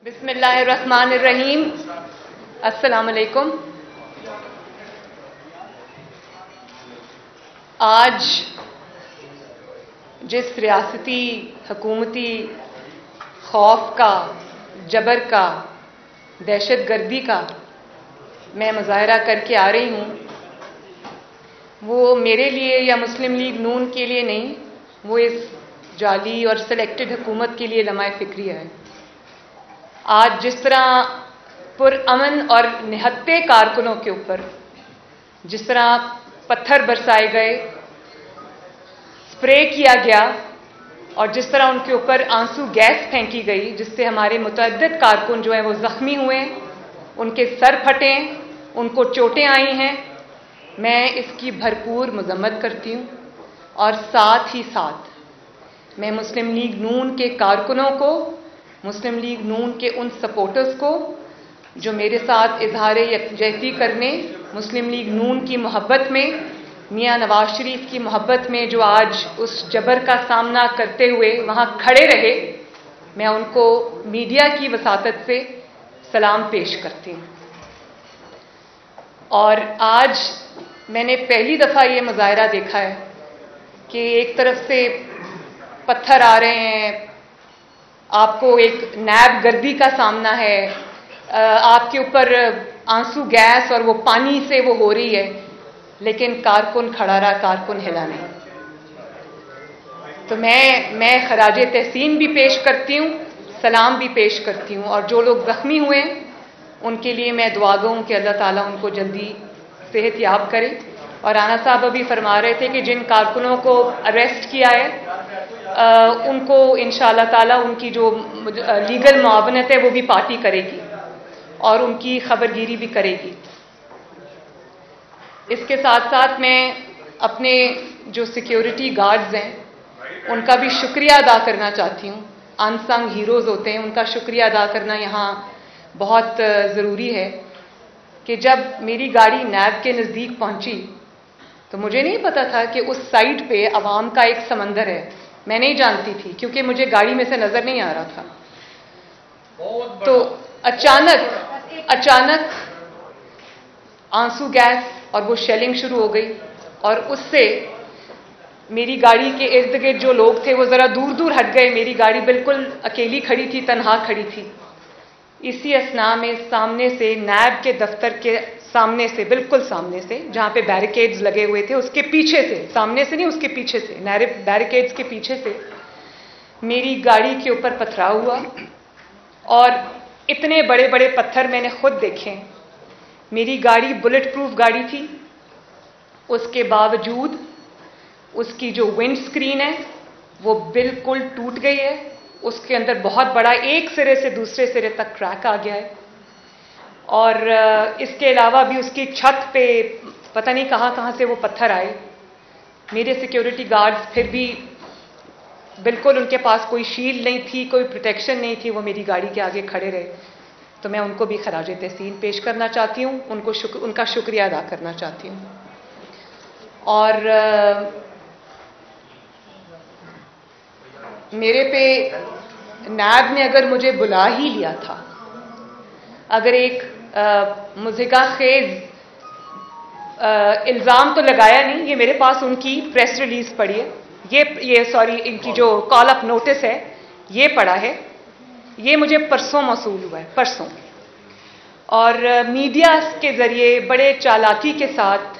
बिस्मिल्लाहिर्रहमानिर्रहीम। अस्सलाम अलैकुम। आज जिस रियासती हुकूमती खौफ का, जबर का, दहशतगर्दी का मैं मुजाहरा करके आ रही हूँ, वो मेरे लिए या मुस्लिम लीग नून के लिए नहीं, वो इस जाली और सेलेक्टेड हुकूमत के लिए लम्हाए फिक्रिया है। आज जिस तरह पुरअमन और निहत्ते कारकुनों के ऊपर जिस तरह पत्थर बरसाए गए, स्प्रे किया गया और जिस तरह उनके ऊपर आंसू गैस फेंकी गई, जिससे हमारे मुतअद्दिद कारकुन जो हैं वो जख्मी हुए, उनके सर फटे, उनको चोटें आई हैं, मैं इसकी भरपूर मजम्मत करती हूँ। और साथ ही साथ मैं मुस्लिम लीग नून के कारकुनों को, मुस्लिम लीग नून के उन सपोर्टर्स को जो मेरे साथ इजहार यकजहती करने, मुस्लिम लीग नून की मोहब्बत में, मियां नवाज शरीफ की मोहब्बत में जो आज उस जबर का सामना करते हुए वहां खड़े रहे, मैं उनको मीडिया की वसातत से सलाम पेश करती हूँ। और आज मैंने पहली दफ़ा ये मुजाहरा देखा है कि एक तरफ से पत्थर आ रहे हैं, आपको एक नैब गर्दी का सामना है, आपके ऊपर आंसू गैस और वो पानी से वो हो रही है, लेकिन कारकुन खड़ा रहा, कारकुन हिला नहीं। तो मैं खराजे तहसीन भी पेश करती हूँ, सलाम भी पेश करती हूँ। और जो लोग जख्मी हुए उनके लिए मैं दुआ गो हूँ कि अल्लाह ताला उनको जल्दी सेहत याब करे। और राना साहब अभी फरमा रहे थे कि जिन कारकुनों को अरेस्ट किया है, उनको इंशाअल्लाह ताला उनकी जो लीगल मुआवनत है वो भी पार्टी करेगी और उनकी खबरगिरी भी करेगी। इसके साथ साथ मैं अपने जो सिक्योरिटी गार्ड्स हैं उनका भी शुक्रिया अदा करना चाहती हूँ। अनसंग हीरोज़ होते हैं, उनका शुक्रिया अदा करना यहाँ बहुत ज़रूरी है कि जब मेरी गाड़ी नैब के नज़दीक पहुँची तो मुझे नहीं पता था कि उस साइड पे अवाम का एक समंदर है। मैं नहीं जानती थी क्योंकि मुझे गाड़ी में से नज़र नहीं आ रहा था। तो अचानक आंसू गैस और वो शेलिंग शुरू हो गई और उससे मेरी गाड़ी के इर्द गिर्द जो लोग थे वो ज़रा दूर दूर हट गए। मेरी गाड़ी बिल्कुल अकेली खड़ी थी, तनहा खड़ी थी। इसी असना में सामने से नैब के दफ्तर के सामने से, बिल्कुल सामने से, जहाँ पे बैरिकेड्स लगे हुए थे उसके पीछे से, सामने से नहीं उसके पीछे से, बैरिकेड्स के पीछे से मेरी गाड़ी के ऊपर पथराव हुआ। और इतने बड़े बड़े पत्थर मैंने खुद देखे। मेरी गाड़ी बुलेट प्रूफ गाड़ी थी, उसके बावजूद उसकी जो विंड स्क्रीन है वो बिल्कुल टूट गई है। उसके अंदर बहुत बड़ा एक सिरे से दूसरे सिरे तक क्रैक आ गया है। और इसके अलावा भी उसकी छत पे पता नहीं कहाँ कहाँ से वो पत्थर आए। मेरे सिक्योरिटी गार्ड्स फिर भी बिल्कुल, उनके पास कोई शील्ड नहीं थी, कोई प्रोटेक्शन नहीं थी, वो मेरी गाड़ी के आगे खड़े रहे। तो मैं उनको भी खराज तहसीन पेश करना चाहती हूँ, उनका शुक्रिया अदा करना चाहती हूँ। और मेरे पे नैब ने अगर मुझे बुला ही लिया था, अगर एक मुज़िका खेज इल्ज़ाम तो लगाया नहीं, ये मेरे पास उनकी प्रेस रिलीज पड़ी है, इनकी जो कॉल अप नोटिस है ये पड़ा है, ये मुझे परसों मौसूल हुआ है, परसों। और मीडिया के ज़रिए बड़े चालाकी के साथ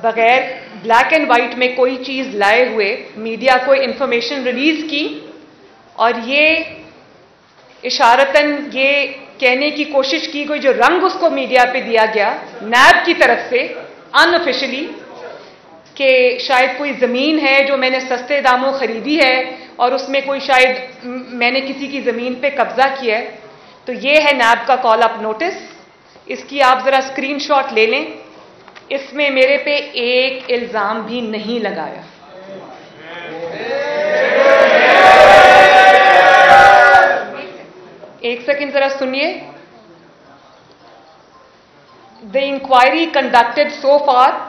बगैर ब्लैक एंड वाइट में कोई चीज़ लाए हुए मीडिया को इंफॉर्मेशन रिलीज की और ये इशारतन ये कहने की कोशिश की गई, जो रंग उसको मीडिया पे दिया गया नैब की तरफ से अनऑफिशियली, कि शायद कोई ज़मीन है जो मैंने सस्ते दामों खरीदी है और उसमें कोई शायद मैंने किसी की ज़मीन पे कब्जा किया है। तो ये है नैब का कॉल अप नोटिस, इसकी आप ज़रा स्क्रीनशॉट ले लें। इसमें मेरे पे एक इल्ज़ाम भी नहीं लगाया। एक सेकंड जरा सुनिए। The inquiry conducted so far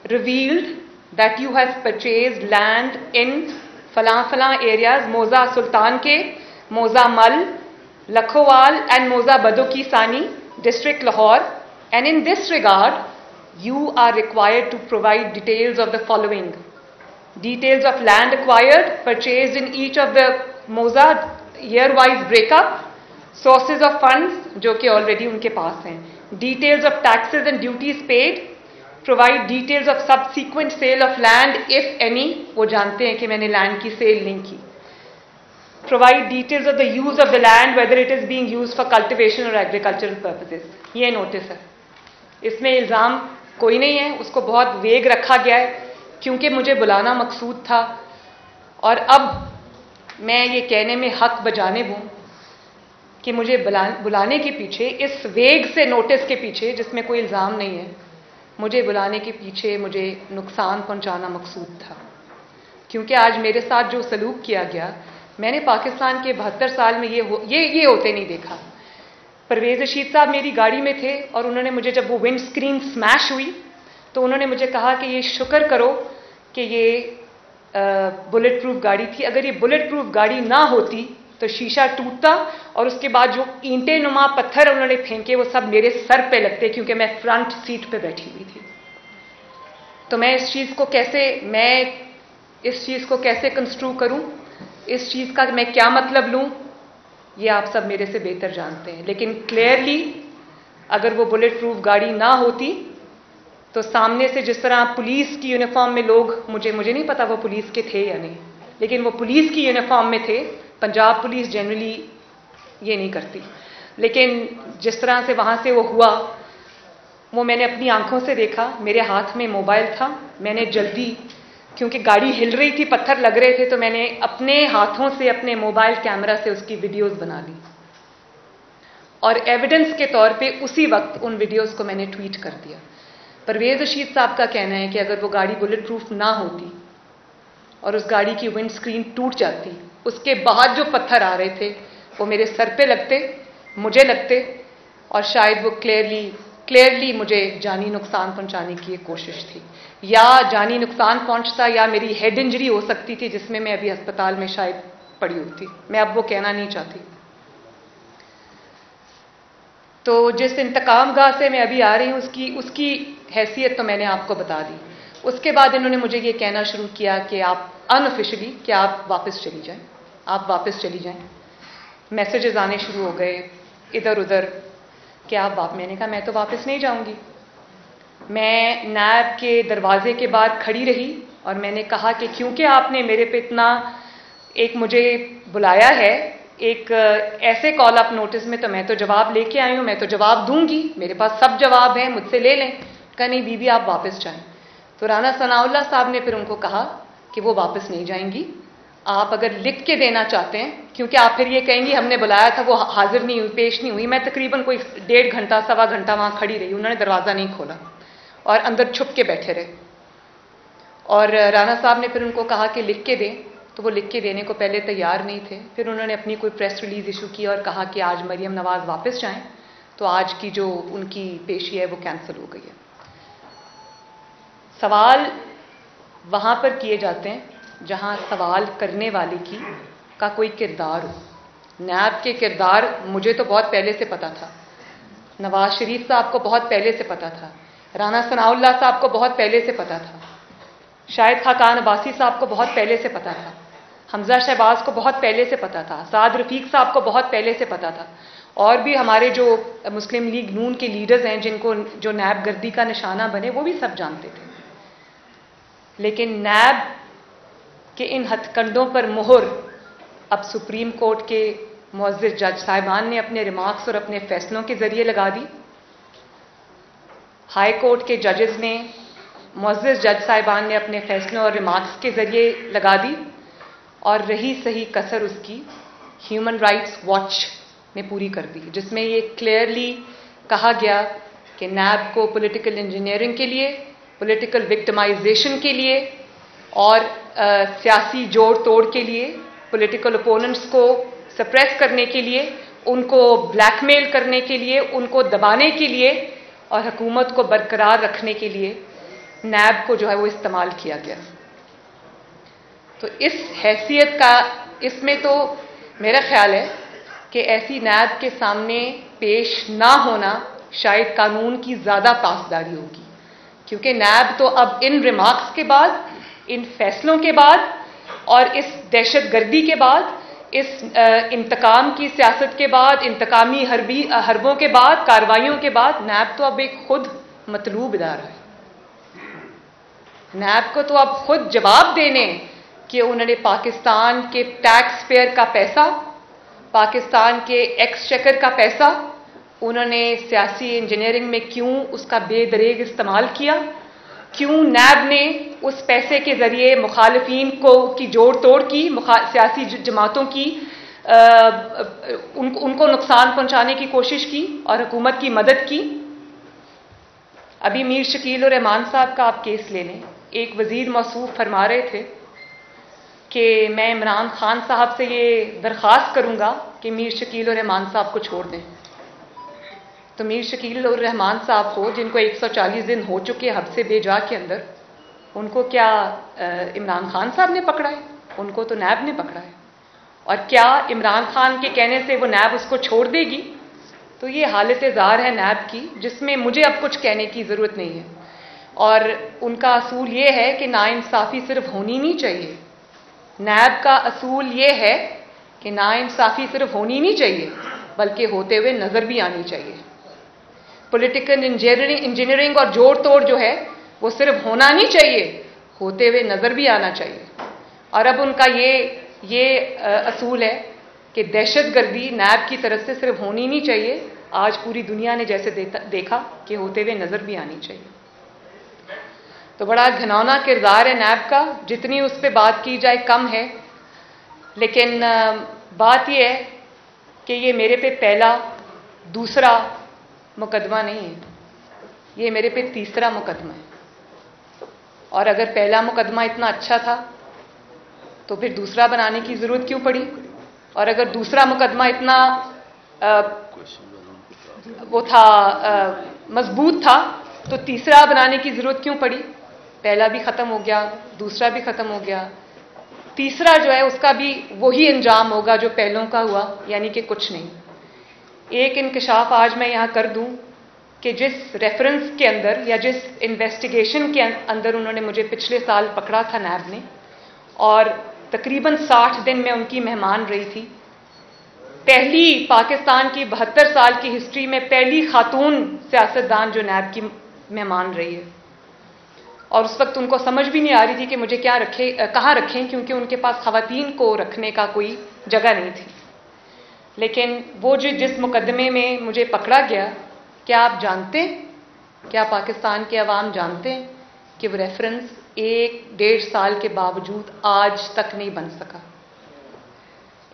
revealed that you have purchased land in फलां एरियाज, मोजा सुल्तान के, मोजा मल, Lakhowal and Moza Badoki Sani, District Lahore, and in this regard, you are required to provide details of the following: details of land acquired, purchased in each of the Moza, year-wise breakup, sources of funds, जो कि already उनके पास हैं, details of taxes and duties paid, provide details of subsequent sale of land if any, वो जानते हैं कि मैंने land की sale नहीं की, provide details of the use of the land, whether it is being used for cultivation or agricultural purposes. ये notice है, इसमें इल्ज़ाम कोई नहीं है, उसको बहुत वेग रखा गया है क्योंकि मुझे बुलाना मकसूद था। और अब मैं ये कहने में हक बजाने हूँ कि मुझे बुलाने के पीछे, इस वेग से नोटिस के पीछे जिसमें कोई इल्ज़ाम नहीं है, मुझे बुलाने के पीछे मुझे नुकसान पहुंचाना मकसूद था। क्योंकि आज मेरे साथ जो सलूक किया गया, मैंने पाकिस्तान के 72 साल में ये होते नहीं देखा। परवेज़ रशीद साहब मेरी गाड़ी में थे और उन्होंने मुझे, जब वो विंड स्क्रीन स्मैश हुई तो उन्होंने मुझे कहा कि ये शुक्र करो कि ये बुलेट प्रूफ गाड़ी थी, अगर ये बुलेट प्रूफ गाड़ी ना होती तो शीशा टूटता और उसके बाद जो ईंटे नुमा पत्थर उन्होंने फेंके वो सब मेरे सर पे लगते, क्योंकि मैं फ्रंट सीट पे बैठी हुई थी। तो मैं इस चीज़ को कैसे कंस्ट्रू करूं, इस चीज़ का मैं क्या मतलब लूं, ये आप सब मेरे से बेहतर जानते हैं। लेकिन क्लियरली अगर वो बुलेट प्रूफ गाड़ी ना होती तो सामने से जिस तरह पुलिस की यूनिफॉर्म में लोग, मुझे नहीं पता वो पुलिस के थे या नहीं, लेकिन वो पुलिस की यूनिफॉर्म में थे। पंजाब पुलिस जनरली ये नहीं करती, लेकिन जिस तरह से वहाँ से वो हुआ वो मैंने अपनी आंखों से देखा। मेरे हाथ में मोबाइल था, मैंने जल्दी, क्योंकि गाड़ी हिल रही थी, पत्थर लग रहे थे, तो मैंने अपने हाथों से अपने मोबाइल कैमरा से उसकी वीडियोस बना ली और एविडेंस के तौर पे उसी वक्त उन वीडियोस को मैंने ट्वीट कर दिया। परवेज़ रशीद साहब का कहना है कि अगर वो गाड़ी बुलेट प्रूफ ना होती और उस गाड़ी की विंड स्क्रीन टूट जाती, उसके बाद जो पत्थर आ रहे थे वो मेरे सर पे लगते, मुझे लगते, और शायद वो क्लियरली मुझे जानी नुकसान पहुंचाने की एक कोशिश थी, या जानी नुकसान पहुंचता या मेरी हेड इंजरी हो सकती थी जिसमें मैं अभी अस्पताल में शायद पड़ी होती। मैं अब वो कहना नहीं चाहती। तो जिस इंतकाम गाह से मैं अभी आ रही हूँ उसकी हैसियत तो मैंने आपको बता दी। उसके बाद इन्होंने मुझे ये कहना शुरू किया कि आप अनऑफिशियली कि आप वापस चली जाएं, मैसेजेस आने शुरू हो गए इधर उधर कि आप मैंने कहा मैं तो वापस नहीं जाऊंगी। मैं नैब के दरवाजे के बाहर खड़ी रही और मैंने कहा कि क्योंकि आपने मेरे पे इतना मुझे बुलाया है एक ऐसे कॉल अप नोटिस में, तो मैं तो जवाब लेके आई हूँ, मैं तो जवाब दूंगी, मेरे पास सब जवाब है, मुझसे ले लें। कहा नहीं बीबी आप वापस जाएं। तो राना सनाउल्लाह साहब ने फिर उनको कहा कि वो वापस नहीं जाएंगी, आप अगर लिख के देना चाहते हैं, क्योंकि आप फिर ये कहेंगी हमने बुलाया था वो हाजिर नहीं हुई, पेश नहीं हुई। मैं तकरीबन कोई 1.5 घंटा 1.25 घंटा वहाँ खड़ी रही, उन्होंने दरवाज़ा नहीं खोला और अंदर छुप के बैठे रहे। और राना साहब ने फिर उनको कहा कि लिख के दें, तो वो लिख के देने को पहले तैयार नहीं थे। फिर उन्होंने अपनी कोई प्रेस रिलीज इशू की और कहा कि आज मरियम नवाज़ वापस जाएं, तो आज की जो उनकी पेशी है वो कैंसिल हो गई है। सवाल वहाँ पर किए जाते हैं जहाँ सवाल करने वाले का कोई किरदार हो। नैब के किरदार मुझे तो बहुत पहले से पता था, नवाज शरीफ साहब को बहुत पहले से पता था, राना सनाउल्लाह साहब को बहुत पहले से पता था, शाहिद खाकान अब्बासी साहब को बहुत पहले से पता था, हमजा शहबाज को बहुत पहले से पता था, साद रफीक साहब को बहुत पहले से पता था, और भी हमारे जो मुस्लिम लीग नून के लीडर्स हैं जिनको जो नैब गर्दी का निशाना बने वो भी सब जानते थे। लेकिन नैब के इन हथकंडों पर मुहर अब सुप्रीम कोर्ट के मुअज़्ज़िज़ जज साहिबान ने अपने रिमार्क्स और अपने फैसलों के जरिए लगा दी। हाई कोर्ट के जजेस ने, मुअज़्ज़िज़ जज साहिबान ने अपने फैसलों और रिमार्क्स के जरिए लगा दी, और रही सही कसर उसकी ह्यूमन राइट्स वॉच ने पूरी कर दी, जिसमें ये क्लियरली कहा गया कि नैब को पॉलिटिकल इंजीनियरिंग के लिए, पॉलिटिकल विक्टिमाइजेशन के लिए और सियासी जोड़ तोड़ के लिए, पॉलिटिकल ओपोनेंट्स को सप्रेस करने के लिए, उनको ब्लैकमेल करने के लिए, उनको दबाने के लिए और हुकूमत को बरकरार रखने के लिए नैब को जो है वो इस्तेमाल किया गया। तो इस हैसियत का, इसमें तो मेरा ख्याल है कि ऐसी नैब के सामने पेश ना होना शायद कानून की ज़्यादा पासदारी होगी, क्योंकि नैब तो अब इन रिमार्क्स के बाद, इन फैसलों के बाद और इस दहशतगर्दी के बाद, इस इंतकाम की सियासत के बाद, इंतकामी हरबों के बाद, कार्रवाइयों के बाद नैब तो अब एक खुद मतलूब इदारा है। नैब को तो अब खुद जवाब देने कि उन्होंने पाकिस्तान के टैक्स पेयर का पैसा, पाकिस्तान के एक्सचेकर का पैसा उन्होंने सियासी इंजीनियरिंग में क्यों उसका बेदरेग इस्तेमाल किया, क्यों नैब ने उस पैसे के जरिए मुखालिफिन को की जोड़ तोड़ की, सियासी जमातों की उनको नुकसान पहुंचाने की कोशिश की और हुकूमत की मदद की। अभी मीर शकील और रहमान साहब का आप केस ले लें, एक वजीर मौसूफ फरमा रहे थे कि मैं इमरान खान साहब से ये दरख्वास्त करूंगा कि मीर शकील और रहमान साहब को छोड़ दें। तो मीर शकील और रहमान साहब को, जिनको 140 दिन हो चुके हब्से बेजा के अंदर, उनको क्या इमरान खान साहब ने पकड़ा है? उनको तो नैब ने पकड़ा है। और क्या इमरान खान के कहने से वो नैब उसको छोड़ देगी? तो ये हालत ज़ार है नैब की, जिसमें मुझे अब कुछ कहने की ज़रूरत नहीं है। और उनका असूल ये है कि नाइंसाफ़ी सिर्फ होनी नहीं चाहिए। नैब का असूल ये है कि नाइंसाफ़ी सिर्फ होनी नहीं चाहिए, बल्कि होते हुए नज़र भी आनी चाहिए। पॉलिटिकल इंजीनियरिंग और जोड़ तोड़ जो है वो सिर्फ होना नहीं चाहिए, होते हुए नज़र भी आना चाहिए। और अब उनका ये असूल है कि दहशतगर्दी नैब की तरफ से सिर्फ होनी नहीं चाहिए, आज पूरी दुनिया ने जैसे देखा कि होते हुए नज़र भी आनी चाहिए। तो बड़ा घिनौना किरदार है नैब का, जितनी उस पर बात की जाए कम है। लेकिन बात यह है कि ये मेरे पे पहला दूसरा मुकदमा नहीं है, ये मेरे पे तीसरा मुकदमा है। और अगर पहला मुकदमा इतना अच्छा था तो फिर दूसरा बनाने की ज़रूरत क्यों पड़ी? और अगर दूसरा मुकदमा इतना वो था मजबूत था तो तीसरा बनाने की ज़रूरत क्यों पड़ी? पहला भी ख़त्म हो गया, दूसरा भी ख़त्म हो गया, तीसरा जो है उसका भी वही अंजाम होगा जो पहलों का हुआ, यानी कि कुछ नहीं। एक इंकशाफ आज मैं यहाँ कर दूँ कि जिस रेफरेंस के अंदर या जिस इन्वेस्टिगेशन के अंदर उन्होंने मुझे पिछले साल पकड़ा था नैब ने, और तकरीबन 60 दिन में उनकी मेहमान रही थी, पहली पाकिस्तान की 72 साल की हिस्ट्री में पहली खातून सियासतदान जो नैब की मेहमान रही है। और उस वक्त उनको समझ भी नहीं आ रही थी कि मुझे कहाँ रखें, क्योंकि उनके पास खवातीन को रखने का कोई जगह नहीं थी। लेकिन वो जिस मुकदमे में मुझे पकड़ा गया, क्या आप जानते हैं, क्या पाकिस्तान के अवाम जानते हैं कि वो रेफरेंस 1-1.5 साल के बावजूद आज तक नहीं बन सका?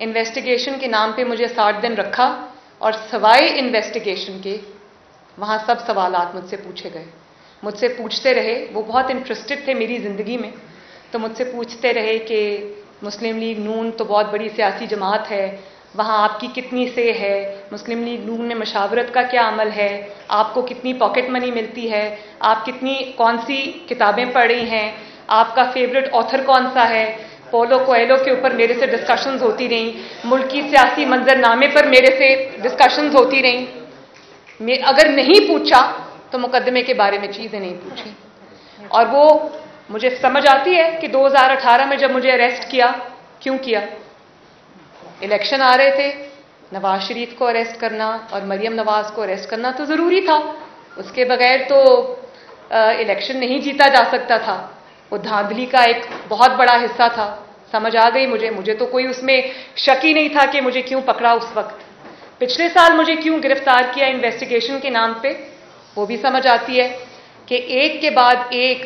इन्वेस्टिगेशन के नाम पे मुझे 60 दिन रखा और सवाए इन्वेस्टिगेशन के वहाँ सब सवालात मुझसे पूछे गए। मुझसे पूछते रहे, वो बहुत इंटरेस्टेड थे मेरी ज़िंदगी में, तो मुझसे पूछते रहे कि मुस्लिम लीग नून तो बहुत बड़ी सियासी जमात है, वहाँ आपकी कितनी से है, मुस्लिम लीग नून में मशावरत का क्या अमल है, आपको कितनी पॉकेट मनी मिलती है, आप कौन सी किताबें पढ़ी हैं, आपका फेवरेट ऑथर कौन सा है। पोलो कोएलो के ऊपर मेरे से डिस्कशंस होती रहीं, मुल्की सियासी मंजरनामे पर मेरे से डिस्कशंस होती रहीं। अगर नहीं पूछा तो मुकदमे के बारे में चीज़ें नहीं पूछी। और वो मुझे समझ आती है कि 2018 में जब मुझे अरेस्ट किया, क्यों किया? इलेक्शन आ रहे थे, नवाज शरीफ को अरेस्ट करना और मरियम नवाज को अरेस्ट करना तो ज़रूरी था, उसके बगैर तो इलेक्शन नहीं जीता जा सकता था। वो धांधली का एक बहुत बड़ा हिस्सा था, समझ आ गई मुझे तो कोई उसमें शक ही नहीं था कि मुझे क्यों पकड़ा उस वक्त। पिछले साल मुझे क्यों गिरफ्तार किया इन्वेस्टिगेशन के नाम पे, वो भी समझ आती है कि एक के बाद एक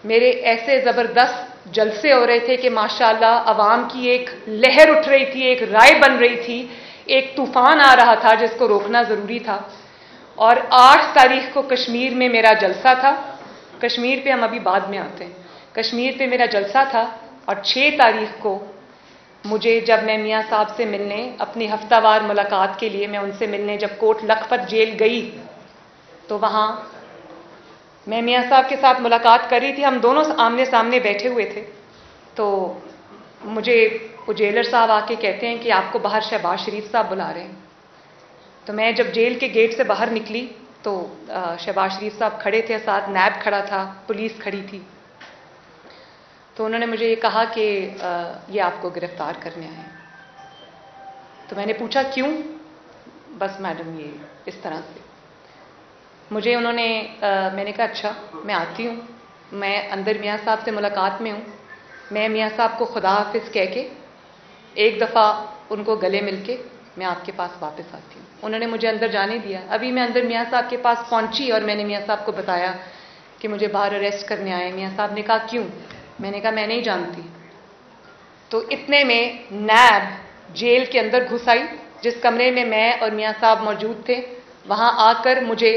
मेरे ऐसे ज़बरदस्त जलसे हो रहे थे कि माशाल्लाह अवाम की एक लहर उठ रही थी, एक राय बन रही थी, एक तूफान आ रहा था जिसको रोकना ज़रूरी था। और 8 तारीख को कश्मीर में मेरा जलसा था, कश्मीर पे हम अभी बाद में आते हैं, कश्मीर पे मेरा जलसा था। और 6 तारीख को मुझे, जब मैं मियाँ साहब से मिलने, अपनी हफ्तावार मुलाकात के लिए मैं उनसे मिलने जब कोट लखपत जेल गई, तो वहाँ मैं मियाँ साहब के साथ मुलाकात कर रही थी, हम दोनों आमने सामने बैठे हुए थे। तो मुझे वो जेलर साहब आके कहते हैं कि आपको बाहर शहबाज शरीफ साहब बुला रहे हैं। तो मैं जब जेल के गेट से बाहर निकली तो शहबाज शरीफ साहब खड़े थे, साथ नैब खड़ा था, पुलिस खड़ी थी। तो उन्होंने मुझे ये कहा कि ये आपको गिरफ्तार करने आए हैं। तो मैंने पूछा क्यों? बस मैडम ये इस तरह से मुझे उन्होंने मैंने कहा अच्छा मैं आती हूँ, मैं अंदर मियाँ साहब से मुलाकात में हूँ, मैं मियाँ साहब को खुदा हाफिज़ कह के एक दफ़ा उनको गले मिल के मैं आपके पास वापस आती हूँ। उन्होंने मुझे अंदर जाने दिया। अभी मैं अंदर मियाँ साहब के पास पहुँची और मैंने मियाँ साहब को बताया कि मुझे बाहर अरेस्ट करने आए। मियाँ साहब ने कहा क्यों? मैंने कहा मैं नहीं जानती। तो इतने में नैब जेल के अंदर घुस आई, जिस कमरे में मैं और मियाँ साहब मौजूद थे। वहाँ आकर मुझे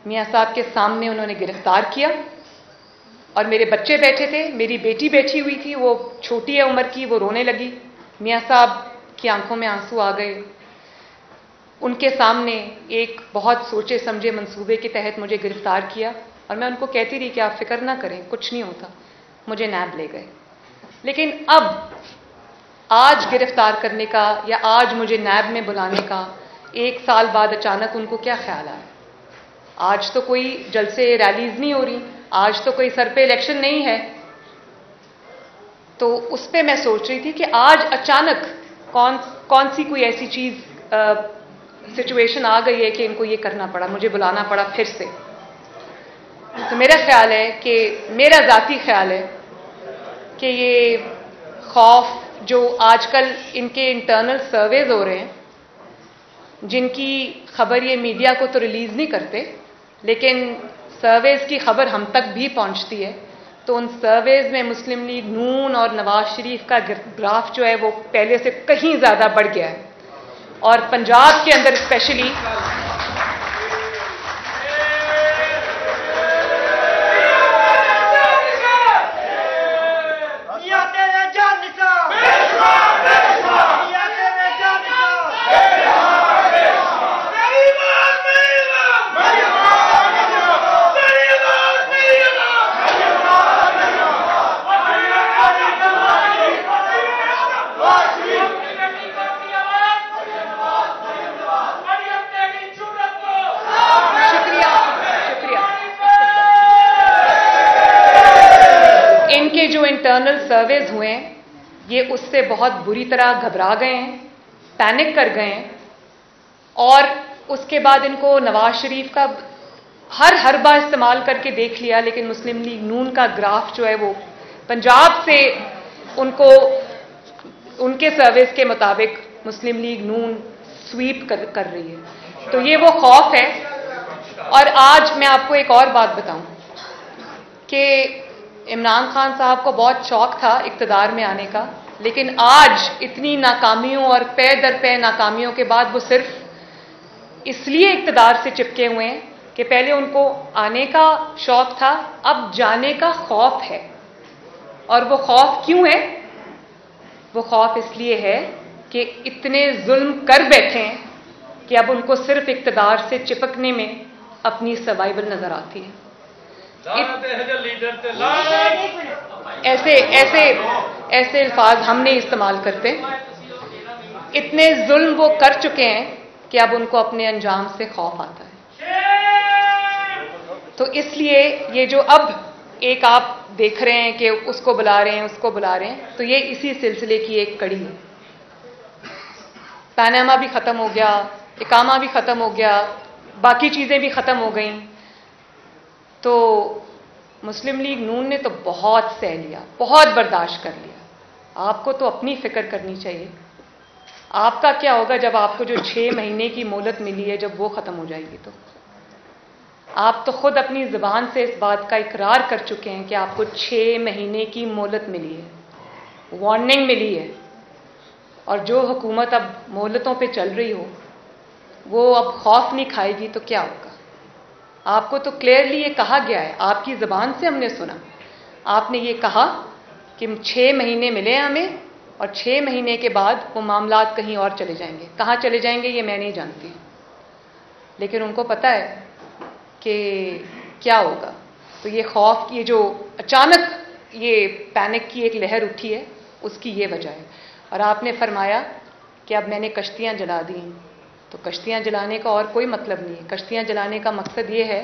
मियाँ साहब के सामने उन्होंने गिरफ्तार किया और मेरे बच्चे बैठे थे, मेरी बेटी बैठी हुई थी, वो छोटी है उम्र की, वो रोने लगी। मियाँ साहब की आंखों में आंसू आ गए। उनके सामने एक बहुत सोचे समझे मंसूबे के तहत मुझे गिरफ्तार किया और मैं उनको कहती रही कि आप फिक्र ना करें, कुछ नहीं होता। मुझे नैब ले गए। लेकिन अब आज गिरफ्तार करने का या आज मुझे नैब में बुलाने का 1 साल बाद अचानक उनको क्या ख्याल आया? आज तो कोई जलसे रैलीज नहीं हो रही, आज तो कोई सर पे इलेक्शन नहीं है। तो उस पर मैं सोच रही थी कि आज अचानक कौन सी कोई ऐसी चीज सिचुएशन आ गई है कि इनको ये करना पड़ा, मुझे बुलाना पड़ा फिर से। तो मेरा ख्याल है कि मेरा ज़ाती ख्याल है कि ये खौफ जो आजकल इनके इंटरनल सर्वेज हो रहे हैं, जिनकी खबर ये मीडिया को तो रिलीज़ नहीं करते, लेकिन सर्वेज की खबर हम तक भी पहुंचती है। तो उन सर्वेज में मुस्लिम लीग नून और नवाज शरीफ का ग्राफ जो है वो पहले से कहीं ज़्यादा बढ़ गया है। और पंजाब के अंदर स्पेशली जो इंटरनल सर्वेज हुए हैं ये उससे बहुत बुरी तरह घबरा गए हैं, पैनिक कर गए हैं। और उसके बाद इनको नवाज शरीफ का हर बार इस्तेमाल करके देख लिया, लेकिन मुस्लिम लीग नून का ग्राफ जो है वो पंजाब से उनको उनके सर्वेज के मुताबिक मुस्लिम लीग नून स्वीप कर रही है। तो ये वो खौफ है। और आज मैं आपको एक और बात बताऊं कि इमरान खान साहब को बहुत शौक था इक़्तिदार में आने का, लेकिन आज इतनी नाकामियों और पे दर पे नाकामियों के बाद वो सिर्फ इसलिए इक़्तिदार से चिपके हुए हैं कि पहले उनको आने का शौक था, अब जाने का खौफ है। और वो खौफ क्यों है? वो खौफ इसलिए है कि इतने जुल्म कर बैठे हैं कि अब उनको सिर्फ इक़्तिदार से चिपकने में अपनी सर्वाइवल नजर आती है। ऐसे ऐसे ऐसे अल्फाज हम नहीं इस्तेमाल करते। इतने जुल्म वो कर चुके हैं कि अब उनको अपने अंजाम से खौफ आता है। तो इसलिए ये जो अब एक आप देख रहे हैं कि उसको बुला रहे हैं, उसको बुला रहे हैं, तो ये इसी सिलसिले की एक कड़ी है। पैनामा भी खत्म हो गया, इकामा भी खत्म हो गया, बाकी चीजें भी खत्म हो गई। तो मुस्लिम लीग नून ने तो बहुत सह लिया, बहुत बर्दाश्त कर लिया। आपको तो अपनी फिक्र करनी चाहिए। आपका क्या होगा जब आपको जो 6 महीने की मोहलत मिली है, जब वो खत्म हो जाएगी? तो आप तो खुद अपनी जुबान से इस बात का इकरार कर चुके हैं कि आपको 6 महीने की मोहलत मिली है, वार्निंग मिली है। और जो हुकूमत अब मोहलतों पे चल रही हो वो अब खौफ नहीं खाएगी तो क्या होगा? आपको तो क्लियरली ये कहा गया है, आपकी ज़बान से हमने सुना। आपने ये कहा कि 6 महीने मिले हमें और 6 महीने के बाद वो मामलात कहीं और चले जाएंगे। कहाँ चले जाएंगे ये मैं नहीं जानती, लेकिन उनको पता है कि क्या होगा। तो ये खौफ, ये जो अचानक ये पैनिक की एक लहर उठी है, उसकी ये वजह है। और आपने फरमाया कि अब मैंने कश्तियाँ जला दी, तो कश्तियाँ जलाने का और कोई मतलब नहीं है। कश्तियाँ जलाने का मकसद ये है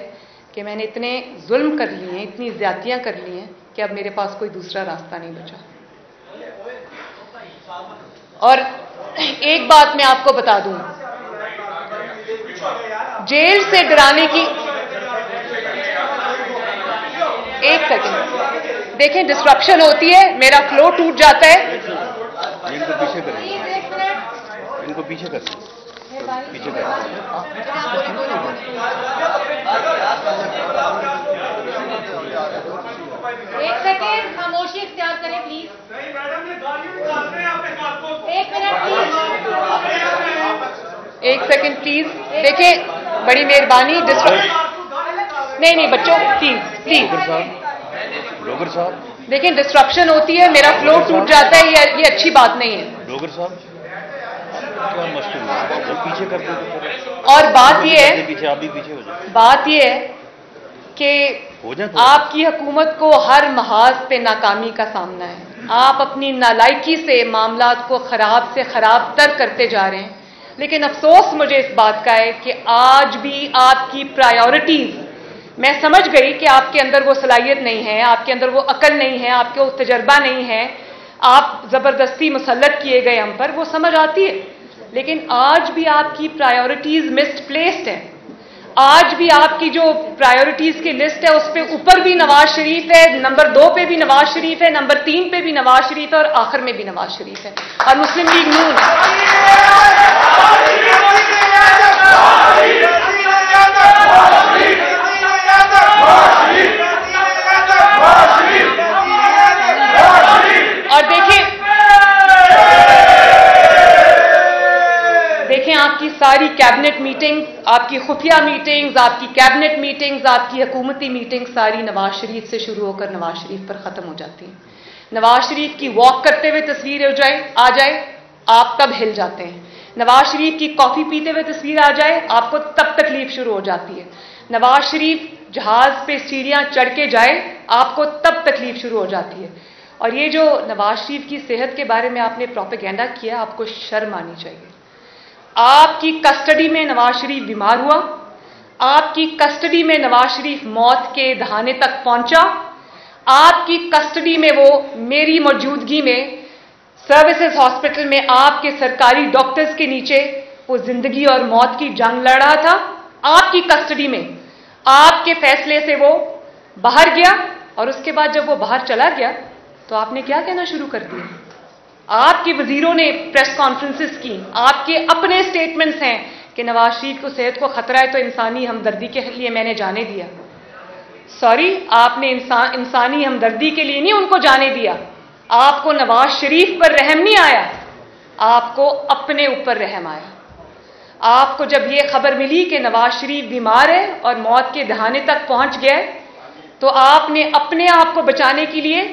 कि मैंने इतने जुल्म कर लिए हैं, इतनी ज़्यादतियाँ कर ली हैं कि अब मेरे पास कोई दूसरा रास्ता नहीं बचा। और एक बात मैं आपको बता दूं, जेल से डराने की, एक सेकंड देखें, डिस्ट्रप्शन होती है, मेरा फ्लो टूट जाता है। इनको पीछे करें, इनको पीछे करें, पीछे करें। एक सेकेंड खामोशी इख्तियार करें प्लीज। एक मिनट प्लीज, एक सेकंड प्लीज। देखें, बड़ी मेहरबानी, नहीं बच्चों, प्लीज डोगर साहब, देखें, डिस्ट्रप्शन होती है, मेरा फ्लो टूट जाता है, ये अच्छी बात नहीं है। डोगर साहब क्या मुश्किल है, जब पीछे कर दो। और बात ये है, पीछे आप भी पीछे हो जाए। बात ये है कि आपकी हुकूमत को हर महाज पे नाकामी का सामना है। आप अपनी नालायकी से मामलात को खराब से खराब तर करते जा रहे हैं। लेकिन अफसोस मुझे इस बात का है कि आज भी आपकी प्रायोरिटीज, मैं समझ गई कि आपके अंदर वो सलाहियत नहीं है, आपके अंदर वो अकल नहीं है, आपके वो तजर्बा नहीं है, आप जबरदस्ती मुसल्लत किए गए हम पर, वो समझ आती है। लेकिन आज भी आपकी प्रायोरिटीज मिसप्लेस्ड है। आज भी आपकी जो प्रायोरिटीज की लिस्ट है उस पे ऊपर भी नवाज शरीफ है, नंबर 2 पे भी नवाज शरीफ है, नंबर 3 पे भी नवाज शरीफ है और आखिर में भी नवाज शरीफ है और मुस्लिम लीग नून है। और देखें आपकी सारी कैबिनेट मीटिंग्स, आपकी खुफिया मीटिंग्स, आपकी कैबिनेट मीटिंग्स, आपकी हुकूमती मीटिंग्स सारी नवाज शरीफ से शुरू होकर नवाज शरीफ पर खत्म हो जाती हैं। नवाज शरीफ की वॉक करते हुए तस्वीर आ जाए, आप तब हिल जाते हैं। नवाज शरीफ की कॉफी पीते हुए तस्वीर आ जाए, आपको तब तकलीफ शुरू हो जाती है। नवाज शरीफ जहाज पे सीढ़ियां चढ़ के जाए, आपको तब तकलीफ शुरू हो जाती है। और ये जो नवाज शरीफ की सेहत के बारे में आपने प्रोपेगेंडा किया, आपको शर्म आनी चाहिए। आपकी कस्टडी में नवाज शरीफ बीमार हुआ, आपकी कस्टडी में नवाज शरीफ मौत के दहाने तक पहुंचा, आपकी कस्टडी में वो मेरी मौजूदगी में सर्विसेज हॉस्पिटल में आपके सरकारी डॉक्टर्स के नीचे वो जिंदगी और मौत की जंग लड़ रहा था। आपकी कस्टडी में, आपके फैसले से वो बाहर गया और उसके बाद जब वो बाहर चला गया तो आपने क्या कहना शुरू कर दिया? आपके वजीरों ने प्रेस कॉन्फ्रेंसेस की, आपके अपने स्टेटमेंट्स हैं कि नवाज शरीफ को सेहत को खतरा है तो इंसानी हमदर्दी के लिए मैंने जाने दिया। सॉरी, आपने इंसानी हमदर्दी के लिए नहीं उनको जाने दिया। आपको नवाज शरीफ पर रहम नहीं आया, आपको अपने ऊपर रहम आया। आपको जब यह खबर मिली कि नवाज शरीफ बीमार है और मौत के दहाने तक पहुंच गया है, तो आपने अपने आप को बचाने के लिए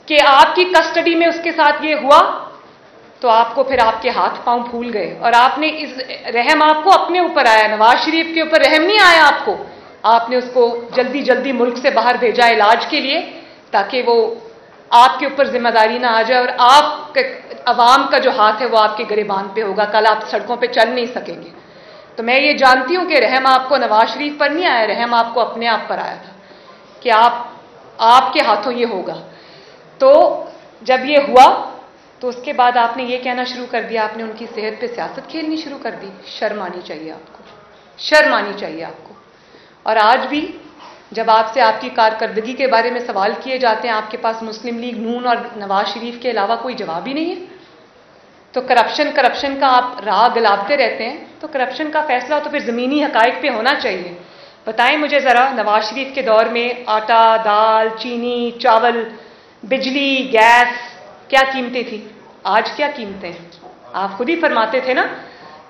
कि आपकी कस्टडी में उसके साथ ये हुआ, तो आपको फिर आपके हाथ पांव फूल गए और आपने इस रहम आपको अपने ऊपर आया, नवाज शरीफ के ऊपर रहम नहीं आया आपको। आपने उसको जल्दी जल्दी मुल्क से बाहर भेजा इलाज के लिए ताकि वो आपके ऊपर जिम्मेदारी ना आ जाए और आप अवाम का जो हाथ है वो आपके गिरेबान पे होगा, कल आप सड़कों पे चल नहीं सकेंगे। तो मैं ये जानती हूं कि रहम आपको नवाज शरीफ पर नहीं आया, रहम आपको अपने आप पर आया था कि आपके हाथों ये होगा। तो जब ये हुआ तो उसके बाद आपने ये कहना शुरू कर दिया, आपने उनकी सेहत पे सियासत खेलनी शुरू कर दी। शर्म आनी चाहिए आपको, शर्म आनी चाहिए आपको। और आज भी जब आपसे आपकी कारकर्दगी के बारे में सवाल किए जाते हैं, आपके पास मुस्लिम लीग नून और नवाज शरीफ के अलावा कोई जवाब ही नहीं है। तो करप्शन का आप राह गलाबते रहते हैं, तो करप्शन का फैसला तो फिर ज़मीनी हकायक पे होना चाहिए। बताएं मुझे ज़रा, नवाज शरीफ के दौर में आटा, दाल, चीनी, चावल, बिजली, गैस क्या कीमतें थी? आज क्या कीमतें हैं? आप खुद ही फरमाते थे ना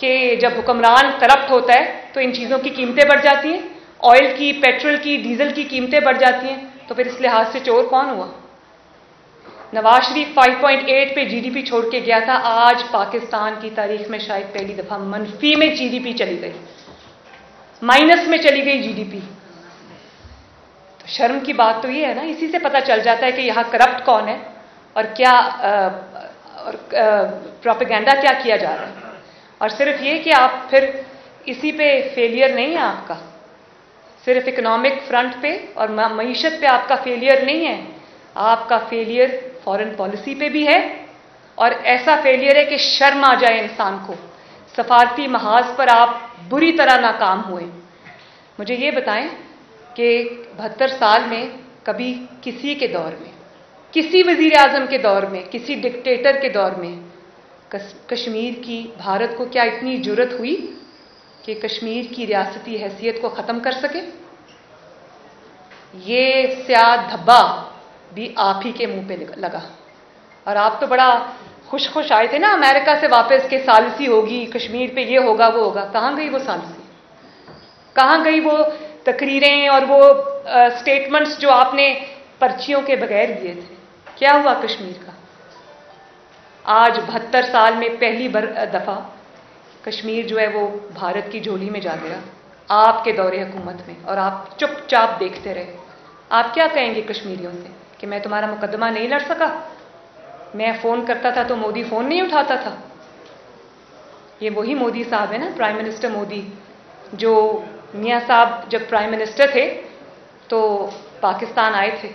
कि जब हुक्मरान करप्ट होता है तो इन चीज़ों की कीमतें बढ़ जाती हैं, ऑयल की, पेट्रोल की, डीजल की कीमतें बढ़ जाती हैं। तो फिर इस लिहाज से चोर कौन हुआ? नवाज शरीफ 5.8 पे जीडीपी छोड़ के गया था। आज पाकिस्तान की तारीख में शायद पहली दफा मनफी में जीडीपी चली गई, माइनस में चली गई जीडीपी। तो शर्म की बात तो ये है ना, इसी से पता चल जाता है कि यहाँ करप्ट कौन है और क्या प्रोपेगेंडा क्या किया जा रहा है। और सिर्फ ये कि आप फिर इसी पे फेलियर नहीं है आपका, सिर्फ इकोनॉमिक फ्रंट पे और मईशत पे आपका फेलियर नहीं है, आपका फेलियर फॉरेन पॉलिसी पे भी है। और ऐसा फेलियर है कि शर्म आ जाए इंसान को, सफारती महाज पर आप बुरी तरह नाकाम हुए। मुझे ये बताएं कि 72 साल में कभी किसी के दौर में, किसी वजीर आजम के दौर में, किसी डिक्टेटर के दौर में कश्मीर की, भारत को क्या इतनी जुर्रत हुई कि कश्मीर की रियासती हैसियत को ख़त्म कर सके? ये स्याह धब्बा भी आप ही के मुंह पे लगा। और आप तो बड़ा खुश खुश आए थे ना अमेरिका से वापस के सालसी होगी कश्मीर पे, ये होगा वो होगा। कहाँ गई वो सालसी? कहाँ गई वो तकरीरें और वो स्टेटमेंट्स जो आपने पर्चियों के बगैर दिए थे? क्या हुआ कश्मीर का? आज 72 साल में पहली दफा कश्मीर जो है वो भारत की झोली में जा गया आपके दौरे हुकूमत में, और आप चुपचाप देखते रहे। आप क्या कहेंगे कश्मीरियों से कि मैं तुम्हारा मुकदमा नहीं लड़ सका? मैं फोन करता था तो मोदी फोन नहीं उठाता था। ये वही मोदी साहब है ना, प्राइम मिनिस्टर मोदी, जो मियां साहब जब प्राइम मिनिस्टर थे तो पाकिस्तान आए थे,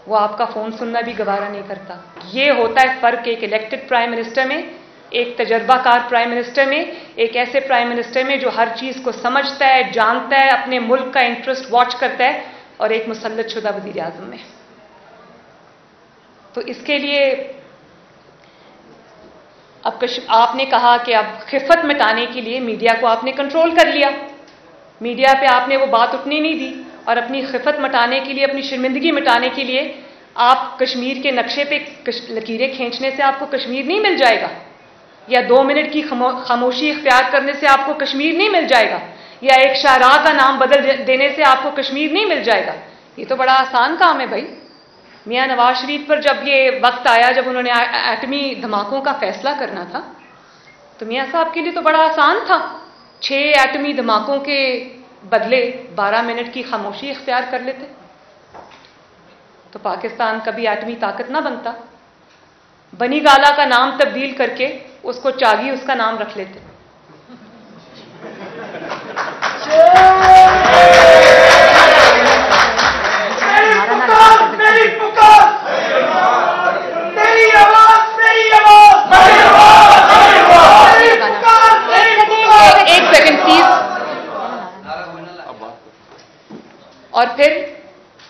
वो आपका फोन सुनना भी गवारा नहीं करता। ये होता है फर्क एक इलेक्टेड प्राइम मिनिस्टर में, एक तजर्बाकार प्राइम मिनिस्टर में, एक ऐसे प्राइम मिनिस्टर में जो हर चीज को समझता है, जानता है, अपने मुल्क का इंटरेस्ट वॉच करता है, और एक मुसल्लत शुदा वजीर आजम में। तो इसके लिए अब आपने कहा कि अब खिफत मिटाने के लिए मीडिया को आपने कंट्रोल कर लिया, मीडिया पे आपने वो बात उठनी नहीं दी, और अपनी खिफत मिटाने के लिए, अपनी शर्मिंदगी मिटाने के लिए आप कश्मीर के नक्शे पे लकीरें खींचने से आपको कश्मीर नहीं मिल जाएगा, या 2 मिनट की खामोशी इख्तियार करने से आपको कश्मीर नहीं मिल जाएगा, या एक शाहराह का नाम बदल देने से आपको कश्मीर नहीं मिल जाएगा। ये तो बड़ा आसान काम है भाई। मियां नवाज शरीफ पर जब ये वक्त आया, जब उन्होंने एटमी धमाकों का फैसला करना था, तो मियां साहब के लिए तो बड़ा आसान था, 6 एटमी धमाकों के बदले 12 मिनट की खामोशी इख्तियार कर लेते, तो पाकिस्तान कभी एटमी ताकत ना बनता। बनी गाला का नाम तब्दील करके उसको चागी उसका नाम रख लेते। एक सेकंड प्लीज। और फिर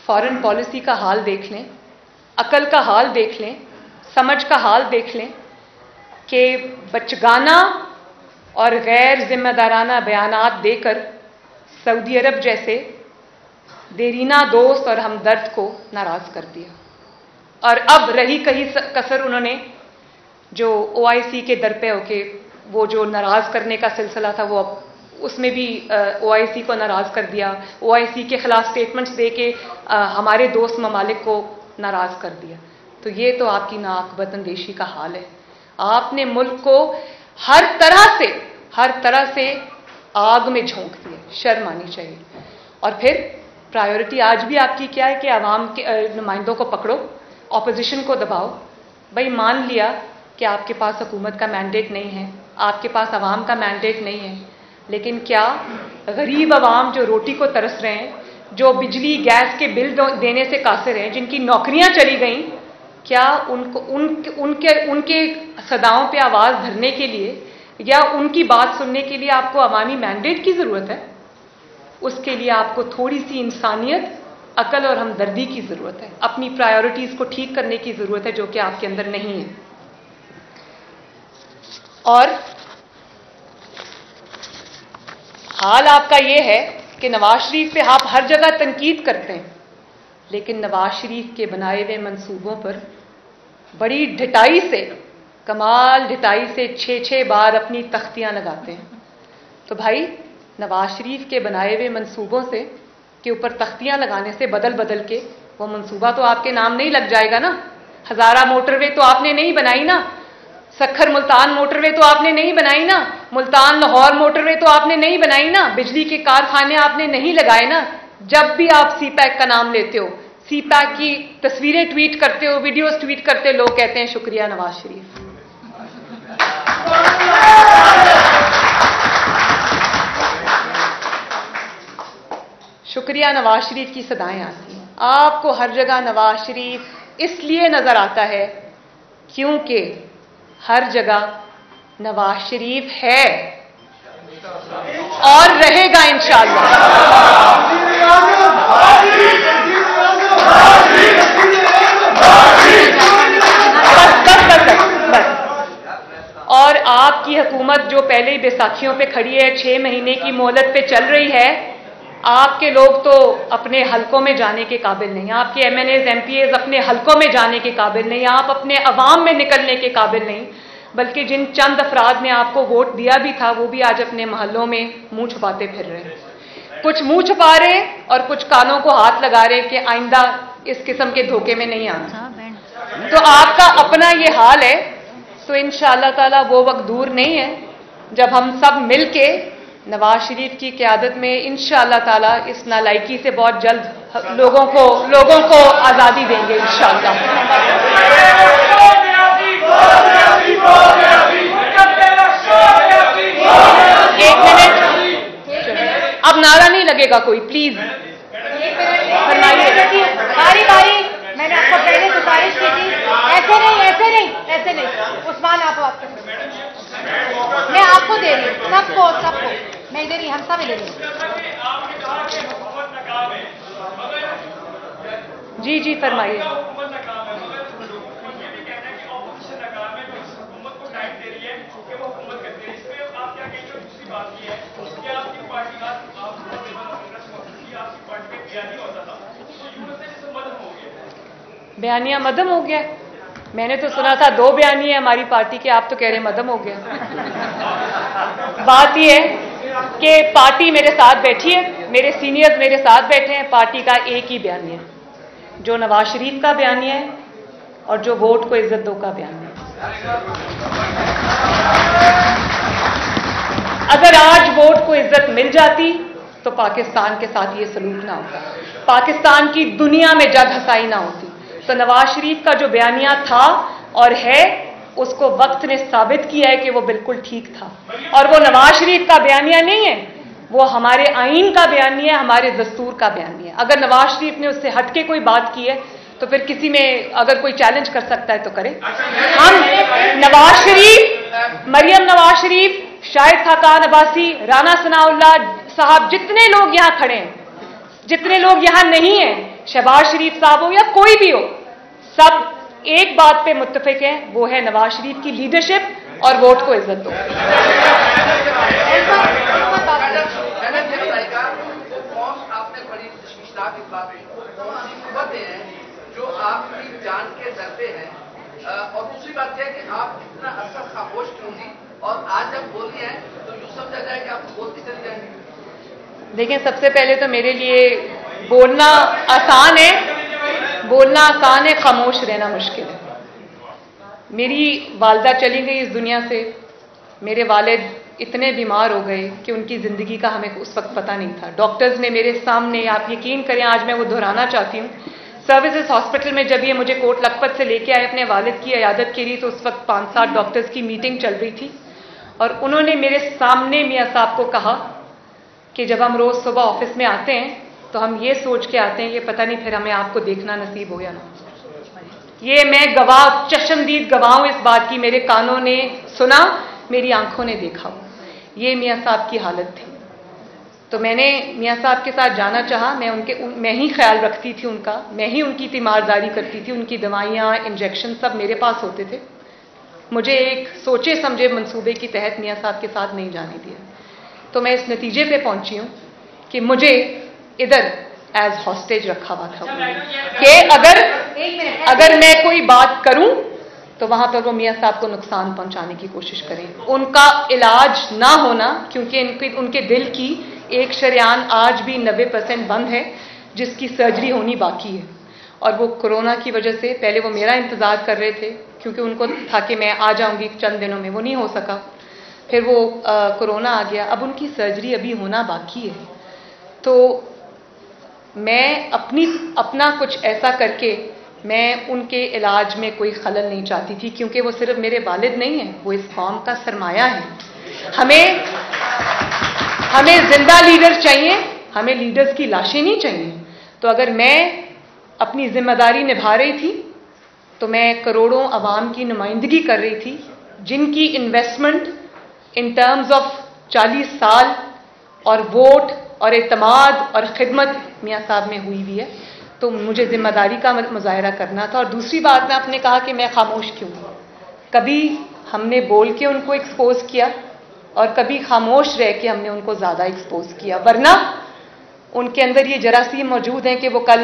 फॉरेन पॉलिसी का हाल देख लें, अकल का हाल देख लें, समझ का हाल देख लें कि बचगाना और गैर जिम्मेदाराना बयानात देकर सऊदी अरब जैसे देरीना दोस्त और हमदर्द को नाराज कर दिया। और अब रही कहीं कसर उन्होंने जो OIC के दर पे होके वो जो नाराज करने का सिलसिला था, वो अब उसमें भी OIC को नाराज कर दिया, OIC के खिलाफ स्टेटमेंट्स दे के हमारे दोस्त ममालिक को नाराज कर दिया। तो ये तो आपकी नाअक्बतअंदेशी का हाल है। आपने मुल्क को हर तरह से आग में झोंक दिया, शर्म आनी चाहिए। और फिर प्रायोरिटी आज भी आपकी क्या है कि आवाम के नुमाइंदों को पकड़ो, ऑपोजिशन को दबाओ। भाई मान लिया कि आपके पास हुकूमत का मैंडेट नहीं है, आपके पास आवाम का मैंडेट नहीं है, लेकिन क्या गरीब आवाम जो रोटी को तरस रहे हैं, जो बिजली गैस के बिल देने से कासिर हैं, जिनकी नौकरियां चली गई, क्या उनको उनके सदाओं पे आवाज धरने के लिए या उनकी बात सुनने के लिए आपको अवामी मैंडेट की जरूरत है? उसके लिए आपको थोड़ी सी इंसानियत, अकल और हमदर्दी की जरूरत है। अपनी प्रायोरिटीज को ठीक करने की जरूरत है, जो कि आपके अंदर नहीं है। और हाल आपका यह है कि नवाज शरीफ पे आप हर जगह तनकीद करते हैं, लेकिन नवाज शरीफ के बनाए हुए मंसूबों पर बड़ी ढिठाई से, कमाल ढिठाई से 6-6 बार अपनी तख्तियां लगाते हैं। तो भाई नवाज शरीफ के बनाए हुए मंसूबों से के ऊपर तख्तियां लगाने से बदल बदल के वो मंसूबा तो आपके नाम नहीं लग जाएगा ना। हजारा मोटरवे तो आपने नहीं बनाई ना, सखर मुल्तान मोटरवे तो आपने नहीं बनाई ना, मुल्तान लाहौर मोटरवे तो आपने नहीं बनाई ना, बिजली के कारखाने आपने नहीं लगाए ना। जब भी आप सीपैक का नाम लेते हो, सीपैक की तस्वीरें ट्वीट करते हो, वीडियोस ट्वीट करते हो, लोग कहते हैं शुक्रिया नवाज शरीफ। शुक्रिया नवाज शरीफ की सदाएं आती हैं। आपको हर जगह नवाज शरीफ इसलिए नजर आता है क्योंकि हर जगह नवाज शरीफ है और रहेगा इंशाअल्लाह। बस। और आपकी हुकूमत जो पहले ही बैसाखियों पे खड़ी है, 6 महीने की मोहलत पे चल रही है, आपके लोग तो अपने हलकों में जाने के काबिल नहीं, आपके एमएनएज एमपीएज अपने हलकों में जाने के काबिल नहीं, आप अपने अवाम में निकलने के काबिल नहीं, बल्कि जिन चंद अफराद ने आपको वोट दिया भी था वो भी आज अपने महलों में मुंह छुपाते फिर रहे हैं। कुछ मुंह छुपा रहे और कुछ कानों को हाथ लगा रहे कि आइंदा इस किस्म के धोखे में नहीं आना। तो आपका अपना ये हाल है। तो इंशाअल्लाह ताला वो वक्त दूर नहीं है जब हम सब मिलके नवाज शरीफ की क़यादत में इंशाअल्लाह ताला इस नालायकी से बहुत जल्द लोगों को आज़ादी देंगे इंशाअल्लाह। एक मिनट, अब नारा नहीं लगेगा कोई, प्लीज बारी बारी। मैंने आपको पहले सिफारिश की थी, ऐसे नहीं। उस्मान आप मैं आपको दे रही हूँ, सबको मैं इधर ही, हम सब इधर ही। जी फरमाइए। बयानिया मदम हो गया? मैंने तो सुना था 2 बयानी है हमारी पार्टी के, आप तो कह रहे मदम हो गया। बात यह है कि पार्टी मेरे साथ बैठी है, मेरे सीनियर्स मेरे साथ बैठे हैं, पार्टी का एक ही बयानी है, जो नवाज शरीफ का बयानी है और जो वोट को इज्जत दो का बयानी है। अगर आज वोट को इज्जत मिल जाती तो पाकिस्तान के साथ ये सलूक ना होता, पाकिस्तान की दुनिया में जग हसाई ना होती। तो नवाज शरीफ का जो बयानिया था और है, उसको वक्त ने साबित किया है कि वो बिल्कुल ठीक था। और वो नवाज शरीफ का बयानिया नहीं है, वो हमारे आईन का बयानिया है, हमारे दस्तूर का बयानिया है। अगर नवाज शरीफ ने उससे हटके कोई बात की है तो फिर किसी में अगर कोई चैलेंज कर सकता है तो करे। हम नवाज शरीफ, मरियम नवाज शरीफ, शाहिद खाकान अब्बासी, राना सनाउल्लाह साहब, जितने लोग यहां खड़े हैं, जितने लोग यहां नहीं हैं, शहबाज शरीफ साहब हो या कोई भी हो, सब एक बात पे मुत्तफिक हैं, वो है नवाज शरीफ की लीडरशिप और वोट को इज्जत दो। आपने बड़ी तशवीशनाक इस बात हैं जो आपकी जान के डरते हैं, और दूसरी बात यह है कि आप इतना अरसा खामोश क्यों थी, और आज जब बोली है तो यूं समझा जाए कि आप बोलती चली जाएंगी। देखिए, सबसे पहले तो मेरे लिए बोलना आसान है, खामोश रहना मुश्किल है। मेरी वालदा चली गई इस दुनिया से, मेरे वालिद इतने बीमार हो गए कि उनकी ज़िंदगी का हमें उस वक्त पता नहीं था। डॉक्टर्स ने मेरे सामने, आप यकीन करें, आज मैं वो दोहराना चाहती हूँ, सर्विसेज हॉस्पिटल में जब ये मुझे कोट लखपत से लेके आए अपने वालिद की अयादत के लिए, तो उस वक्त 5-7 डॉक्टर्स की मीटिंग चल रही थी और उन्होंने मेरे सामने मियाँ साहब को कहा कि जब हम रोज़ सुबह ऑफिस में आते हैं तो हम ये सोच के आते हैं कि पता नहीं फिर हमें आपको देखना नसीब हो या ना। ये मैं गवाह, चश्मदीद गवाह हूं इस बात की, मेरे कानों ने सुना, मेरी आंखों ने देखा। ये मियाँ साहब की हालत थी। तो मैंने मियाँ साहब के साथ जाना चाहा। मैं ही ख्याल रखती थी उनका, मैं ही उनकी तीमारदारी करती थी, उनकी दवाइयाँ, इंजेक्शन सब मेरे पास होते थे। मुझे एक सोचे समझे मंसूबे के तहत मियाँ साहब के साथ नहीं जाने दिया। तो मैं इस नतीजे पे पहुंची हूँ कि मुझे इधर एज हॉस्टेज रखा हुआ था कि अगर मैं कोई बात करूं तो वहां पर वो मियाँ साहब को नुकसान पहुंचाने की कोशिश करें। उनका इलाज ना होना, क्योंकि उनके दिल की एक शरेआन आज भी 90% बंद है, जिसकी सर्जरी होनी बाकी है। और वो कोरोना की वजह से, पहले वो मेरा इंतजार कर रहे थे क्योंकि उनको था कि मैं आ जाऊंगी चंद दिनों में, वो नहीं हो सका। फिर वो कोरोना आ गया, अब उनकी सर्जरी अभी होना बाकी है। तो मैं अपना कुछ ऐसा करके मैं उनके इलाज में कोई खलल नहीं चाहती थी, क्योंकि वो सिर्फ मेरे वालिद नहीं हैं, वो इस कौम का सरमाया है। हमें जिंदा लीडर चाहिए, हमें लीडर्स की लाशें नहीं चाहिए। तो अगर मैं अपनी जिम्मेदारी निभा रही थी तो मैं करोड़ों अवाम की नुमाइंदगी कर रही थी, जिनकी इन्वेस्टमेंट इन टर्म्स ऑफ 40 साल और वोट और एतमाद और खिदमत मियाँ साहब में हुई हुई है। तो मुझे जिम्मेदारी का मुजाहरा करना था। और दूसरी बात, मैं आपने कहा कि मैं खामोश क्यों, कभी हमने बोल के उनको एक्सपोज किया और कभी खामोश रह के हमने उनको ज़्यादा एक्सपोज किया, वरना उनके अंदर ये जरासीम मौजूद हैं कि वो कल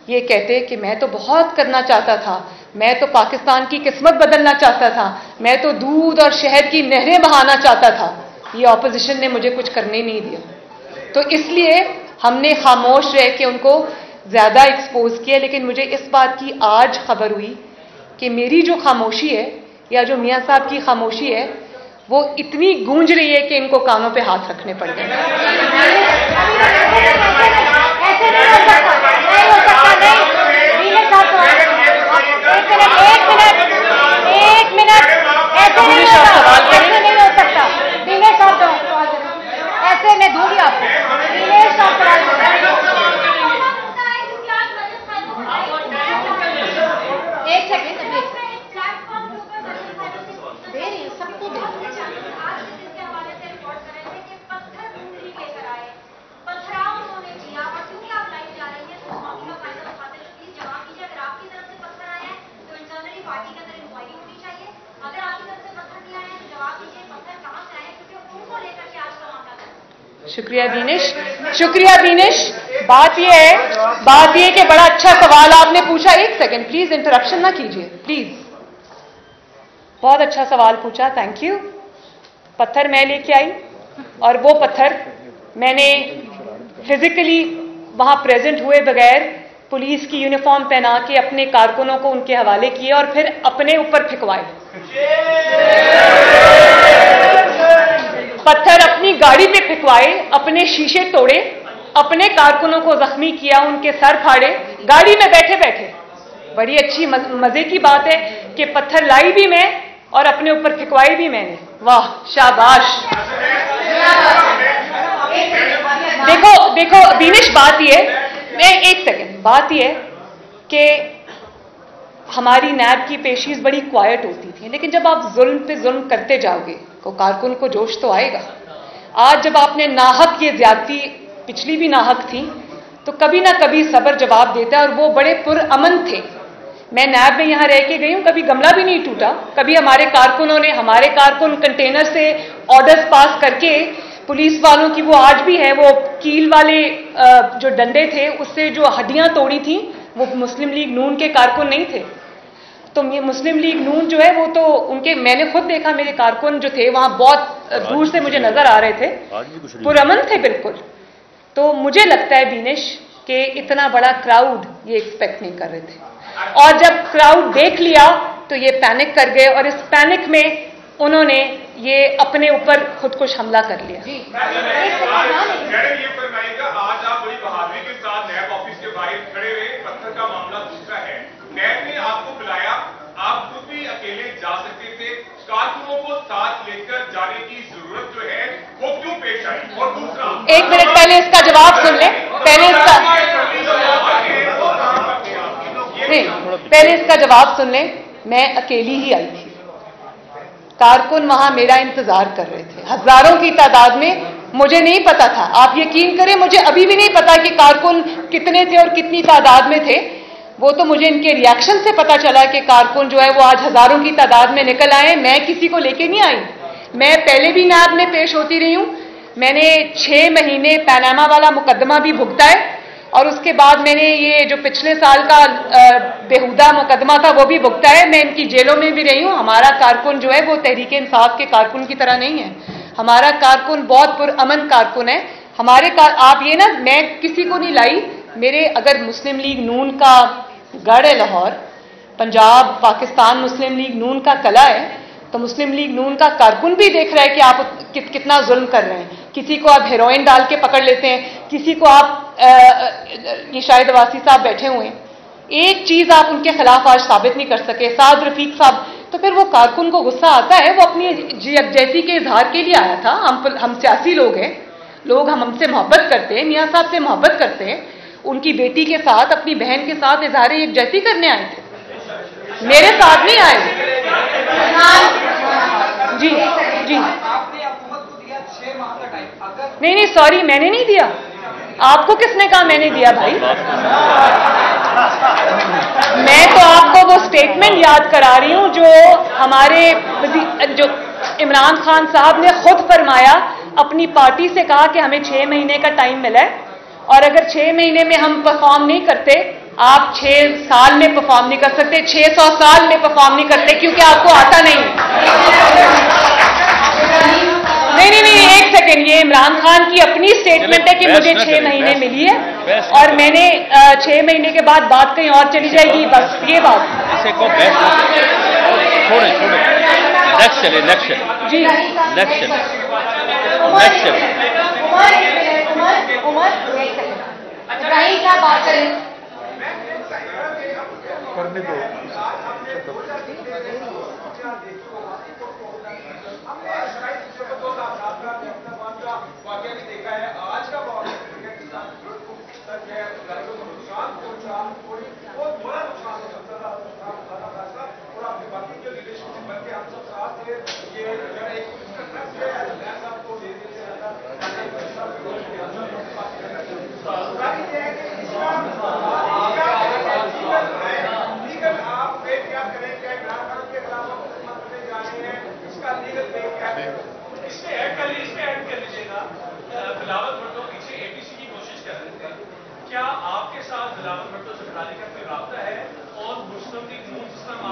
ये कहते कि मैं तो बहुत करना चाहता था, मैं तो पाकिस्तान की किस्मत बदलना चाहता था, मैं तो दूध और शहद की नहरें बहाना चाहता था, ये ऑपोजिशन ने मुझे कुछ करने नहीं दिया। तो इसलिए हमने खामोश रह के उनको ज़्यादा एक्सपोज किया। लेकिन मुझे इस बात की आज खबर हुई कि मेरी जो खामोशी है या जो मियाँ साहब की खामोशी है वो इतनी गूंज रही है कि इनको कानों पे हाथ रखने पड़ गए। एक मिनट, ऐसे नहीं हो सकता। दिनेश साहब ऐसे मैं दूंगी आपको। दिनेश साहब एक सेकंड दे रही हूँ, सबको दे रही हूँ। शुक्रिया दिनेश, शुक्रिया दिनेश। बात यह है कि बड़ा अच्छा सवाल आपने पूछा। एक सेकंड प्लीज, इंटरप्शन ना कीजिए प्लीज। बहुत अच्छा सवाल पूछा, थैंक यू। पत्थर मैं लेके आई और वो पत्थर मैंने फिजिकली वहां प्रेजेंट हुए बगैर पुलिस की यूनिफॉर्म पहना के अपने कारकुनों को उनके हवाले किए और फिर अपने ऊपर फेंकवाए। पत्थर अपनी गाड़ी पे फेंकवाए, अपने शीशे तोड़े, अपने कारकुनों को जख्मी किया, उनके सर फाड़े गाड़ी में बैठे बैठे। बड़ी अच्छी मजे की बात है कि पत्थर लाई भी मैं और अपने ऊपर फेंकवाई भी मैंने। वाह, शाबाश। देखो दिनेश, बात ये है, मैं एक सेकंड, बात ये है कि हमारी नैब की पेशीज बड़ी क्वाइट होती थी, लेकिन जब आप जुल्म पे जुल्म करते जाओगे तो कारकुन को जोश तो आएगा। आज जब आपने नाहक ये ज्यादती, पिछली भी नाहक थी, तो कभी ना कभी सब्र जवाब देता है। और वो बड़े पुरअमन थे। मैं नैब में यहां रह के गई हूं, कभी गमला भी नहीं टूटा। कभी हमारे कारकुन कंटेनर से ऑर्डर्स पास करके पुलिस वालों की, वो आज भी है, वो कील वाले जो डंडे थे उससे जो हड्डियां तोड़ी थी, वो मुस्लिम लीग नून के कारकुन नहीं थे। तो मुस्लिम लीग नून जो है वो तो उनके, मैंने खुद देखा, मेरे कारकुन जो थे वहां बहुत दूर से मुझे नजर आ रहे थे, पुरअमन थे बिल्कुल। तो मुझे लगता है दिनेश कि इतना बड़ा क्राउड ये एक्सपेक्ट नहीं कर रहे थे, और जब क्राउड देख लिया तो ये पैनिक कर गए और इस पैनिक में उन्होंने ये अपने ऊपर खुदकुश हमला कर लिया। ये फरमाइएगा, आज आप बड़ी बहादुरी के साथ नैब ऑफिस के बाहर खड़े रहे, पत्थर का मामला दूसरा है, नैब ने आपको बुलाया, आप खुद भी अकेले जा सकते थे, कारकुनों को साथ लेकर जाने की जरूरत जो है वो क्यों पेश आई? और दूसरा, एक मिनट पहले इसका जवाब सुन ले, पहले इसका जवाब सुन ले। मैं अकेली ही आई थी, कारकुन वहां मेरा इंतजार कर रहे थे हजारों की तादाद में। मुझे नहीं पता था, आप यकीन करें, मुझे अभी भी नहीं पता कि कारकुन कितने थे और कितनी तादाद में थे। वो तो मुझे इनके रिएक्शन से पता चला कि कारकुन जो है वो आज हजारों की तादाद में निकल आए। मैं किसी को लेके नहीं आई, मैं पहले भी नैब में पेश होती रही हूं। मैंने 6 महीने पनामा वाला मुकदमा भी भुगता है और उसके बाद मैंने ये जो पिछले साल का बेहुदा मुकदमा था वो भी भुगता है। मैं इनकी जेलों में भी रही हूं। हमारा कारकुन जो है वो तहरीक इंसाफ के कारकुन की तरह नहीं है। हमारा कारकुन बहुत पुरअमन कारकुन है। आप ये ना, मैं किसी को नहीं लाई, मेरे अगर मुस्लिम लीग नून का गढ़ है लाहौर, पंजाब पाकिस्तान मुस्लिम लीग नून का कला है, तो मुस्लिम लीग नून का कारकुन भी देख रहा है कि आप कितना जुल्म कर रहे हैं। किसी को आप हेरोइन डाल के पकड़ लेते हैं, किसी को आप ये शाहिद अब्बासी साहब बैठे हुए हैं, एक चीज आप उनके खिलाफ आज साबित नहीं कर सके, साद रफीक साहब, तो फिर वो कारकुन को गुस्सा आता है, वो अपनी यकजहती के इजहार के लिए आया था। हम सियासी लोग हैं, लोग हमसे मोहब्बत करते हैं, मियाँ साहब से मोहब्बत करते हैं, उनकी बेटी के साथ, अपनी बहन के साथ इजहार यकजहती करने आए थे, मेरे साथ नहीं आए। जी जी नहीं, सॉरी, मैंने नहीं दिया। आपको किसने कहा मैंने दिया भाई? मैं तो आपको वो स्टेटमेंट याद करा रही हूं जो हमारे जो इमरान खान साहब ने खुद फरमाया, अपनी पार्टी से कहा कि हमें 6 महीने का टाइम मिला है, और अगर 6 महीने में हम परफॉर्म नहीं करते, आप 6 साल में परफॉर्म नहीं कर सकते, 600 साल में परफॉर्म नहीं करते, क्योंकि आपको आता नहीं। नहीं, एक सेकेंड, ये इमरान खान की अपनी स्टेटमेंट है कि मुझे 6 महीने मिली है और मैंने 6 महीने के बाद बात कहीं और चली जाएगी, बस ये बात। इसे को छोड़े नेक्स्ट चले, जी नेक्स्ट उमर इब्राहिम क्या बात करें? करने दो।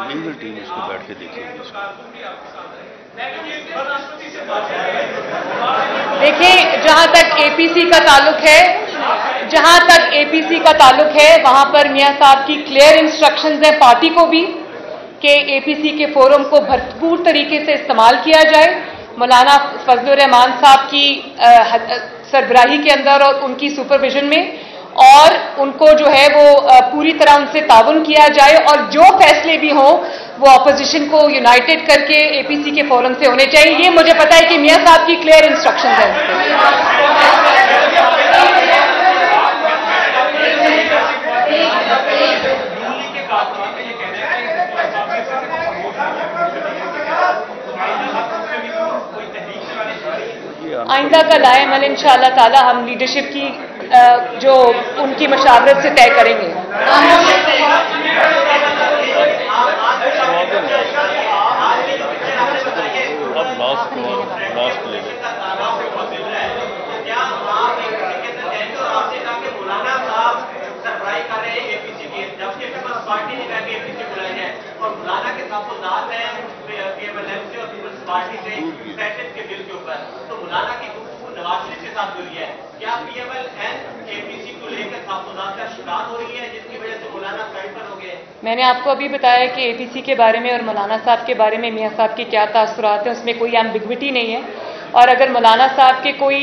लीगल टीम इसको बैठ के देखेगी। देखिए, जहां तक एपीसी का ताल्लुक है, वहां पर मियां साहब की क्लियर इंस्ट्रक्शंस हैं पार्टी को भी कि एपीसी के फोरम को भरपूर तरीके से इस्तेमाल किया जाए, मौलाना फजलुर रहमान साहब की सरबराही के अंदर और उनकी सुपरविजन में, और उनको जो है वो पूरी तरह उनसे ताउन किया जाए, और जो फैसले भी हों वो अपोजिशन को यूनाइटेड करके एपीसी के फोरम से होने चाहिए। ये मुझे पता है कि मियां साहब की क्लियर इंस्ट्रक्शंस हैं। आइंदा का लाएमल इंशाअल्लाह ताला हम लीडरशिप की जो उनकी मशावरत से तय करेंगे। पार्टी से पैकेज के बिल के ऊपर, तो मुलाना की गुफ्तगू नवाज शरीफ के साथ हुई है, क्या पीएमएल-एन एपीसी को लेकर तहफ़्फ़ुज़ात का शिकार हो रही है, जिसकी वजह से मुलाना साइड पर हो गए? मैंने आपको अभी बताया कि एपीसी के बारे में और मौलाना साहब के बारे में मियां साहब के क्या तासुरात हैं, उसमें कोई एम्बिग्विटी नहीं है, और अगर मौलाना साहब के कोई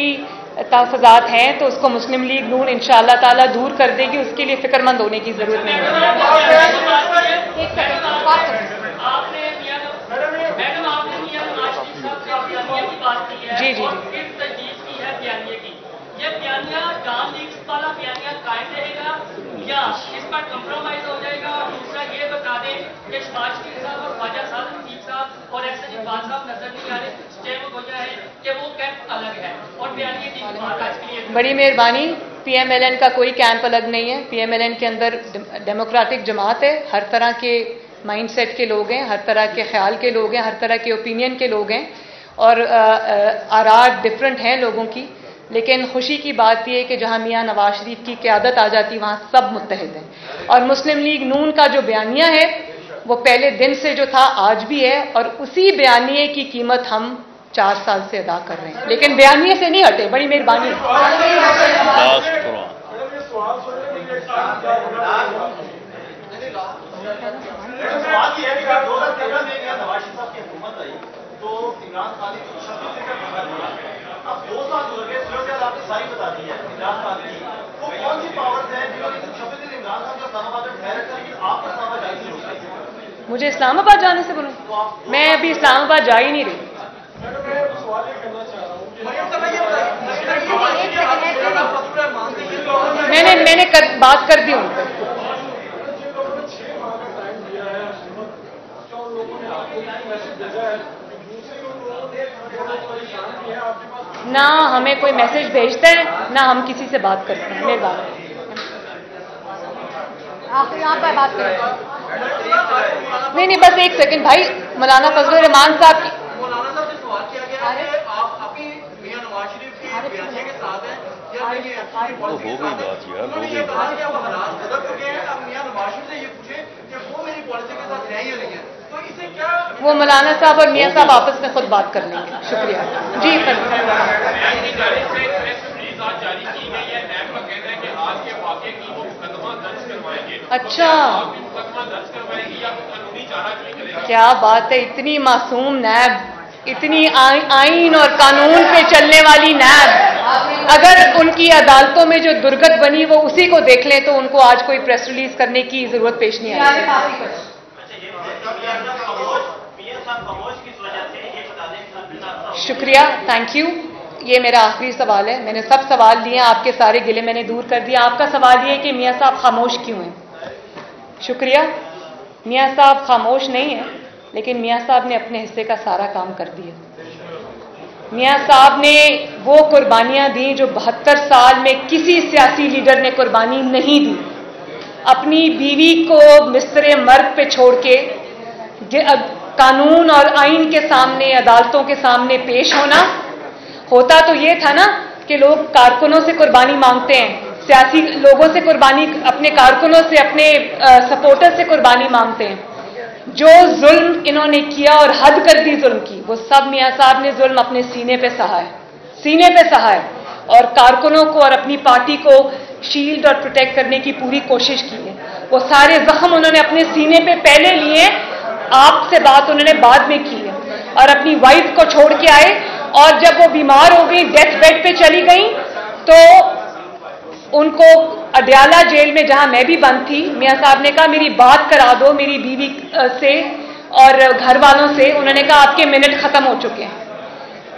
तहफ़्फ़ुज़ात हैं तो उसको मुस्लिम लीग नून इंशाअल्लाह ताला दूर कर देगी, उसके लिए फिक्रमंद होने की जरूरत नहीं है। जी जी ये बयानिया जान लीग वाला बयानिया कायम रहेगा या इस पर कंप्रोमाइज हो जाएगा? और दूसरा ये बता दें कि शहबाज शरीफ साहब और ख्वाजा साहब और एहसन इकबाल साहब नजर नहीं आ रहे, स्टे हो गया है कि वो कैंप अलग है और बयानिया की बात आज के लिए। बड़ी मेहरबानी, पीएमएलएन का कोई कैंप अलग नहीं है। पीएमएलएन के अंदर डेमोक्रेटिक जमात है, हर तरह के माइंडसेट के लोग हैं, हर तरह के ख्याल के लोग हैं, हर तरह के ओपिनियन के लोग हैं, और आरात डिफरेंट हैं लोगों की, लेकिन खुशी की बात यह है कि जहां मियां नवाज शरीफ की क़यादत आ जाती वहां सब मुत्तहिद हैं। और मुस्लिम लीग नून का जो बयानिया है वो पहले दिन से जो था आज भी है, और उसी बयानिए की कीमत हम 4 साल से अदा कर रहे हैं, लेकिन बयानिए से नहीं हटे। बड़ी मेहरबानी। तो इमरान खान की 36 सीटें अब 2 साल हो गए, आपने सारी बता दी है इमरान खान की, वो कौन मुझे इस्लामाबाद जाने से बोलो? मैं अभी इस्लामाबाद जा ही नहीं रही। मैंने बात कर दी उनसे। ना हमें कोई मैसेज भेजता है ना हम किसी से बात करते हैं। मेहरबानी आप यहाँ पर बात करें। नहीं, बस एक सेकंड भाई। मौलाना फजल रहमान साहब की मौलाना साहब से सवाल किया गया है कि आप अभी मियां नवाज शरीफ की बयानिया के साथ हैं या नहीं है? हो गई बात यार, हो ये गई कहा कि अब हालात बदल चुके हैं, अब मियां नवाज शरीफ से ये पूछे कि वो मेरी पॉलिसी के साथ है या नहीं है, तो इसे क्या? वो मौलाना साहब और मियां साहब आपस में खुद बात कर लेंगे। शुक्रिया जी। अच्छा, क्या बात है। इतनी मासूम नैब, इतनी आइन और कानून पे चलने वाली नैब, अगर उनकी अदालतों में जो दुर्गत बनी वो उसी को देख लें तो उनको आज कोई प्रेस रिलीज करने की जरूरत पेश नहीं आई। शुक्रिया, थैंक यू। ये मेरा आखिरी सवाल है। मैंने सब सवाल लिए, आपके सारे गिले मैंने दूर कर दिया। आपका सवाल ये है कि मियां साहब खामोश क्यों हैं? शुक्रिया। मियां साहब खामोश नहीं है, लेकिन मियां साहब ने अपने हिस्से का सारा काम कर दिया। मियां साहब ने वो कुर्बानियां दी जो 72 साल में किसी सियासी लीडर ने कुर्बानी नहीं दी। अपनी बीवी को बिस्तरे मर्ग पे छोड़ के कानून और आइन के सामने, अदालतों के सामने पेश होना। होता तो ये था ना कि लोग कारकुनों से कुर्बानी मांगते हैं, सियासी लोगों से कुर्बानी, अपने कारकुनों से, अपने सपोर्टर से कुर्बानी मांगते हैं। जो जुल्म इन्होंने किया और हद कर दी जुल्म की, वो सब मियां साहब ने जुल्म अपने सीने पे सहा है, सीने पे सहा है। और कारकुनों को और अपनी पार्टी को शील्ड और प्रोटेक्ट करने की पूरी कोशिश की है। वो सारे जख्म उन्होंने अपने सीने पे पहले लिए, आपसे बात उन्होंने बाद में की है। और अपनी वाइफ को छोड़ के आए, और जब वो बीमार हो गई, डेथ बेड पे चली गई, तो उनको अडयाला जेल में, जहां मैं भी बंद थी, मियां साहब ने कहा मेरी बात करा दो मेरी बीवी से और घर वालों से। उन्होंने कहा आपके मिनट खत्म हो चुके हैं।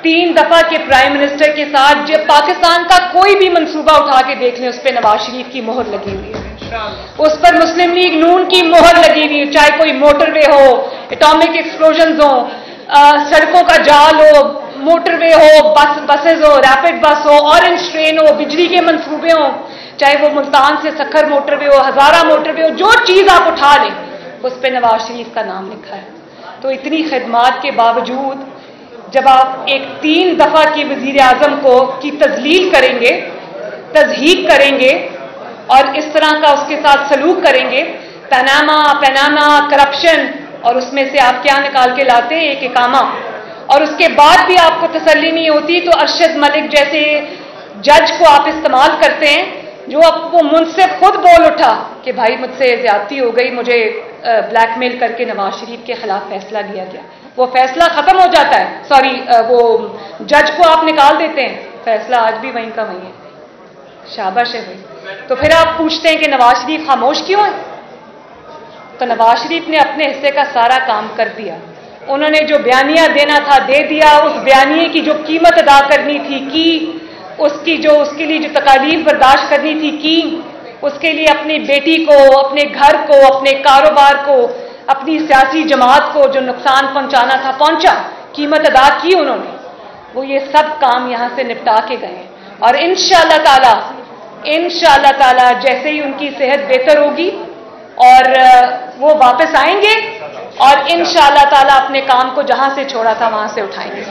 3 दफा के प्राइम मिनिस्टर के साथ जब पाकिस्तान का कोई भी मंसूबा उठा के देख लें, उस पर नवाज शरीफ की मोहर लगी हुई है, उस पर मुस्लिम लीग नून की मोहर लगी हुई है। चाहे कोई मोटरवे हो, एटॉमिक एक्सप्लोजन हो, सड़कों का जाल हो, मोटरवे हो, बसेज हो, रैपिड बस हो, ऑरेंज ट्रेन हो, बिजली के मंसूबे हो, चाहे वो मुल्तान से सखर मोटरवे हो, हजारा मोटरवे हो, जो चीज आप उठा लें उस पर नवाज शरीफ का नाम लिखा है। तो इतनी खिदमात के बावजूद जब आप एक 3 दफा की वजीर आजम की तजलील करेंगे, तजहीक करेंगे और इस तरह का उसके साथ सलूक करेंगे, पैनामा करप्शन, और उसमें से आप क्या निकाल के लाते हैं? एक इकामा। और उसके बाद भी आपको तसल्ली नहीं होती तो अरशद मलिक जैसे जज को आप इस्तेमाल करते हैं, जो आपको मुझसे खुद बोल उठा कि भाई मुझसे ज्यादती हो गई, मुझे ब्लैकमेल करके नवाज शरीफ के खिलाफ फैसला लिया गया। वो फैसला खत्म हो जाता है, सॉरी वो जज को आप निकाल देते हैं, फैसला आज भी वहीं का वहीं है। शाबाश है भाई। तो फिर आप पूछते हैं कि नवाज शरीफ खामोश क्यों है? तो नवाज शरीफ ने अपने हिस्से का सारा काम कर दिया। उन्होंने जो बयानिया देना था दे दिया, उस बयानिए की जो कीमत अदा करनी थी की, उसके लिए जो तकालीफ बर्दाश्त करनी थी की, उसके लिए अपनी बेटी को, अपने घर को, अपने कारोबार को, अपनी सियासी जमात को जो नुकसान पहुंचाना था पहुंचा, कीमत अदा की उन्होंने। वो ये सब काम यहां से निपटा के गए। और इंशाअल्लाह ताला जैसे ही उनकी सेहत बेहतर होगी और वो वापस आएंगे और इंशाअल्लाह ताला अपने काम को जहां से छोड़ा था वहां से उठाएंगे।